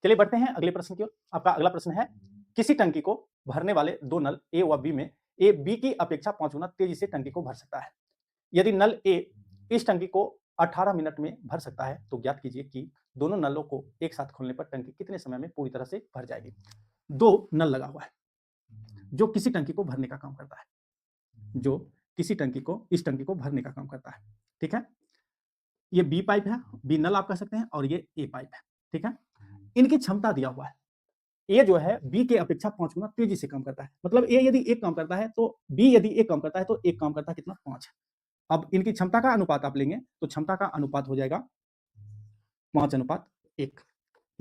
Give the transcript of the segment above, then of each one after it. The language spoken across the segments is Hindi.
चलिए बढ़ते हैं अगले प्रश्न की ओर। आपका अगला प्रश्न है, किसी टंकी को भरने वाले दो नल ए व बी में ए बी की अपेक्षा 5 गुना तेजी से टंकी को भर सकता है। यदि नल ए इस टंकी को 18 मिनट में भर सकता है तो ज्ञात कीजिए कि दोनों नलों को एक साथ खोलने पर टंकी कितने समय में पूरी तरह से भर जाएगी। दो नल लगा हुआ है जो किसी टंकी को भरने का काम करता है, जो किसी टंकी को इस टंकी को भरने का काम करता है। ठीक है, ये बी पाइप है, बी नल आप कह सकते हैं, और ये ए पाइप है। ठीक है, इनकी क्षमता दिया हुआ है। ए जो है बी के अपेक्षा 5 गुना तेजी से काम करता है। मतलब ए यदि एक काम करता है तो बी यदि एक काम करता है तो एक काम करता है कितना, 5। अब इनकी क्षमता का अनुपात आप लेंगे तो क्षमता का अनुपात हो जाएगा 5:1।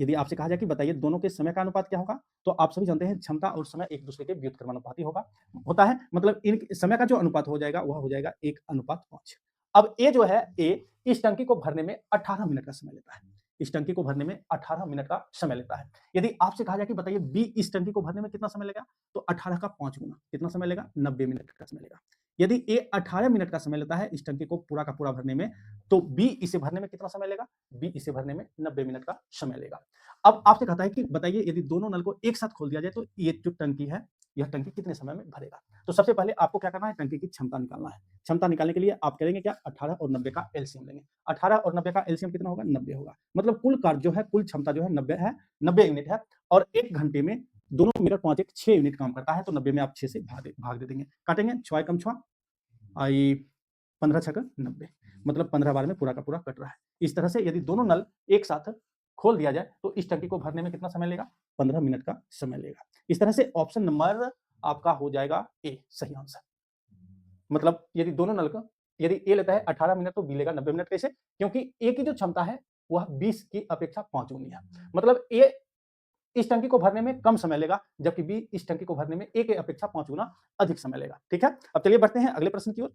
यदि आपसे कहा जाए कि बताइए दोनों के समय का अनुपात क्या होगा, तो आप सभी जानते हैं क्षमता और समय एक दूसरे के व्युत्क्रमानुपाती होता है। मतलब इन समय का जो अनुपात हो जाएगा वह हो जाएगा 1:5। अब ए जो है, ए इस टंकी को भरने में 18 मिनट का समय लेता है। इस टंकी को भरने में 18 मिनट का समय लेता है। यदि आपसे कहा जाए कि बताइए बी इस टंकी को भरने में कितना समय लेगा, तो 18 का 5 गुना कितना समय लेगा, 90 मिनट का समय लेगा। यदि ए 18 मिनट का समय लेता है इस टंकी को पूरा का पूरा भरने में, तो बी इसे भरने में कितना समय लेगा, बी इसे भरने में 90 मिनट का समय लेगा। अब आपसे कहता है कि बताइए यदि दोनों नल को एक साथ खोल दिया जाए तो ये जो टंकी है, यह टंकी कितने समय में भरेगा। तो सबसे पहले आपको क्या करना है, टंकी की क्षमता निकालना है। क्षमता निकालने के लिए आप करेंगे क्या, 18 और 90 का एलसीएम लेंगे। 18 और 90 का एलसीएम कितना होगा, 90 होगा। मतलब कुल कार्य जो है, कुल क्षमता जो है 90 है, 90 यूनिट है। और 1 घंटे में दोनों मिनट 5 1 6 यूनिट काम करता है, तो 90 में आप 6 से भाग दे देंगे। काटेंगे, 6 एकम 6 आई 15 छक्का 90, मतलब 15 बार में पूरा का पूरा कट रहा है। इस तरह से यदि दोनों नल एक साथ खोल दिया जाए तो इस टंकी को भरने में कितना समय लेगा, 15 मिनट का समय लेगा। इस तरह से ऑप्शन नंबर आपका हो जाएगा ए सही आंसर। मतलब यदि दोनों नल का, यदि ए लेता है 18 मिनट तो बी लेगा 90 मिनट। कैसे, क्योंकि ए की जो क्षमता है वह 20 की अपेक्षा 5 गुनी है। मतलब ए इस टंकी को भरने में कम समय लेगा, जबकि बी इस टंकी को भरने में ए की अपेक्षा 5 गुना अधिक समय लेगा। ठीक है, अब चलिए बढ़ते हैं अगले प्रश्न की ओर।